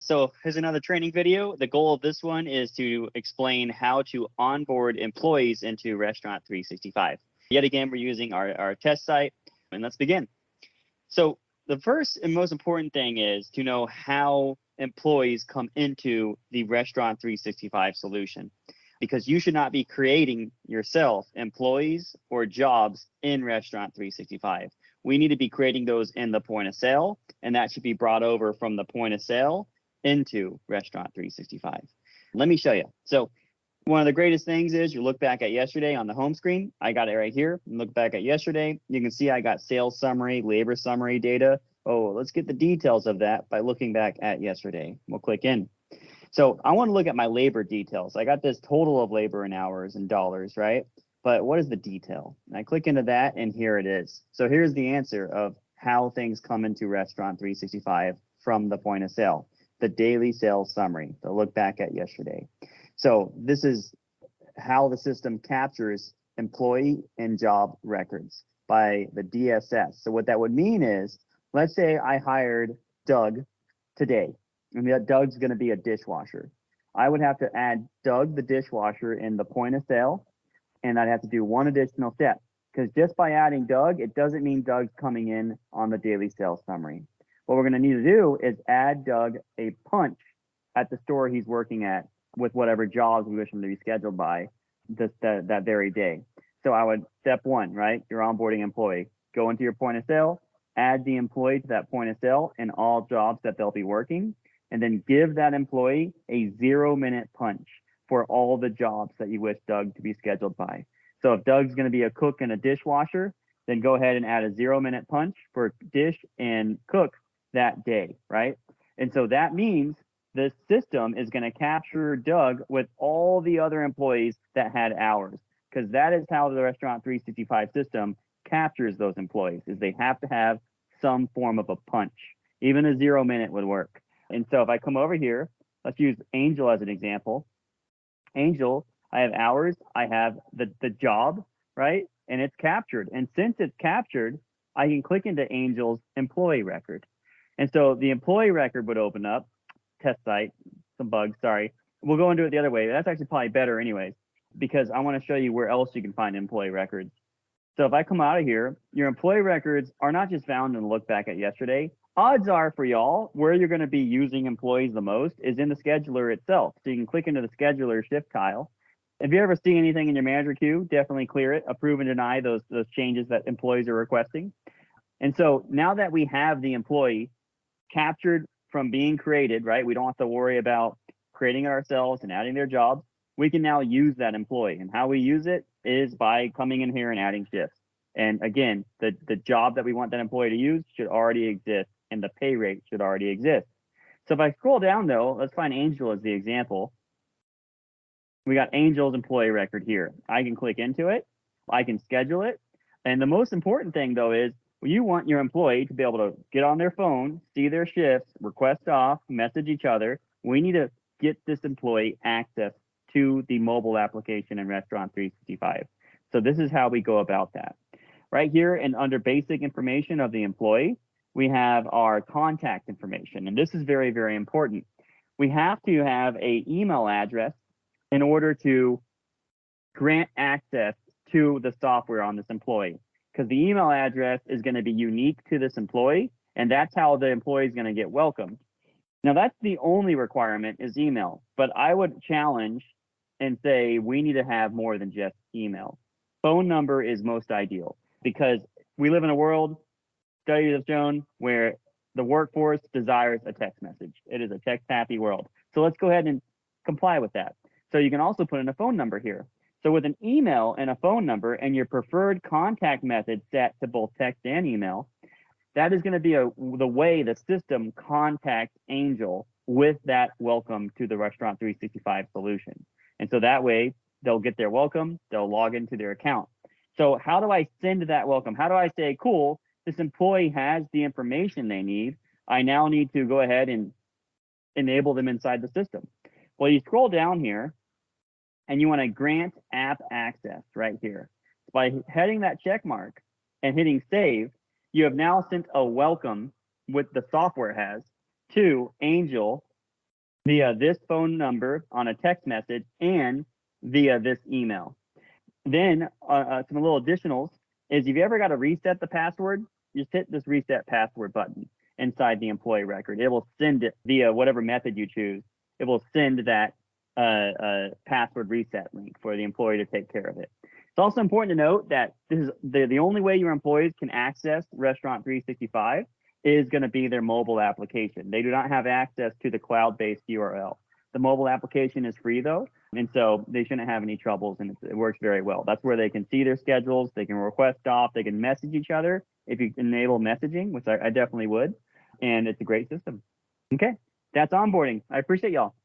So here's another training video. The goal of this one is to explain how to onboard employees into Restaurant 365. Yet again, we're using our test site, and let's begin. So the first and most important thing is to know how employees come into the Restaurant 365 solution, because you should not be creating yourself employees or jobs in Restaurant 365. We need to be creating those in the point of sale, and that should be brought over from the point of sale into Restaurant 365. Let me show you. So one of the greatest things is you look back at yesterday on the home screen. I got it right here. Look back at yesterday. You can see I got sales summary, labor summary data. Oh, let's get the details of that by looking back at yesterday. We'll click in. So I want to look at my labor details. I got this total of labor in hours and dollars, right? But what is the detail? And I click into that, and here it is. So here's the answer of how things come into Restaurant 365 from the point of sale. The daily sales summary, to look back at yesterday. So this is how the system captures employee and job records by the DSS. So what that would mean is, let's say I hired Doug today, and that Doug's going to be a dishwasher. I would have to add Doug, the dishwasher, in the point of sale, and I'd have to do one additional step, because just by adding Doug, it doesn't mean Doug's coming in on the daily sales summary. What we're going to need to do is add Doug a punch at the store he's working at with whatever jobs we wish him to be scheduled by that very day. So I would, step one, right? Your onboarding employee. Go into your point of sale, add the employee to that point of sale and all jobs that they'll be working, and then give that employee a 0-minute punch for all the jobs that you wish Doug to be scheduled by. So if Doug's going to be a cook and a dishwasher, then go ahead and add a 0-minute punch for dish and cook that day, right? And so that means the system is going to capture Doug with all the other employees that had hours, because that is how the Restaurant 365 system captures those employees, is they have to have some form of a punch. Even a 0-minute would work. And so if I come over here, let's use Angel as an example. Angel, I have hours, I have the job, right? And it's captured. And since it's captured, I can click into Angel's employee record. And so the employee record would open up, test site, some bugs, sorry. We'll go into it the other way. That's actually probably better anyways, because I want to show you where else you can find employee records. So if I come out of here, your employee records are not just found in the look back at yesterday. Odds are for y'all, where you're going to be using employees the most is in the scheduler itself. So you can click into the scheduler shift tile. If you ever see anything in your manager queue, definitely clear it, approve and deny those changes that employees are requesting. And so now that we have the employee captured from being created, right? We don't have to worry about creating it ourselves and adding their jobs. We can now use that employee. And how we use it is by coming in here and adding shifts. And again, the job that we want that employee to use should already exist, and the pay rate should already exist. So if I scroll down though, let's find Angel as the example. We got Angel's employee record here. I can click into it. I can schedule it. And the most important thing though is, you want your employee to be able to get on their phone, see their shifts, request off, message each other. We need to get this employee access to the mobile application in Restaurant 365. So this is how we go about that. Right here and under basic information of the employee, we have our contact information. And this is very, very important. We have to have an email address in order to grant access to the software on this employee, because the email address is going to be unique to this employee, and that's how the employee is going to get welcomed. Now, that's the only requirement is email, but I would challenge and say we need to have more than just email. Phone number is most ideal, because we live in a world, studies have shown, where the workforce desires a text message. It is a text-happy world. So let's go ahead and comply with that. So you can also put in a phone number here. So with an email and a phone number and your preferred contact method set to both text and email, that is going to be the way the system contacts Angel with that welcome to the Restaurant 365 solution. And so that way they'll get their welcome, they'll log into their account. So how do I send that welcome? How do I say, cool, this employee has the information they need. I now need to go ahead and enable them inside the system. Well, you scroll down here and you want to grant app access right here. By hitting that check mark and hitting save, you have now sent a welcome, what the software has, to Angel via this phone number on a text message and via this email. Then some little additionals is if you ever got to reset the password, just hit this reset password button inside the employee record. It will send it via whatever method you choose. It will send that password reset link for the employee to take care of it. It's also important to note that this is the only way your employees can access Restaurant 365 is going to be their mobile application. They do not have access to the cloud-based URL. The mobile application is free though, and so they shouldn't have any troubles, and it works very well. That's where they can see their schedules, they can request off, they can message each other if you enable messaging, which I definitely would, and it's a great system. Okay, that's onboarding. I appreciate y'all.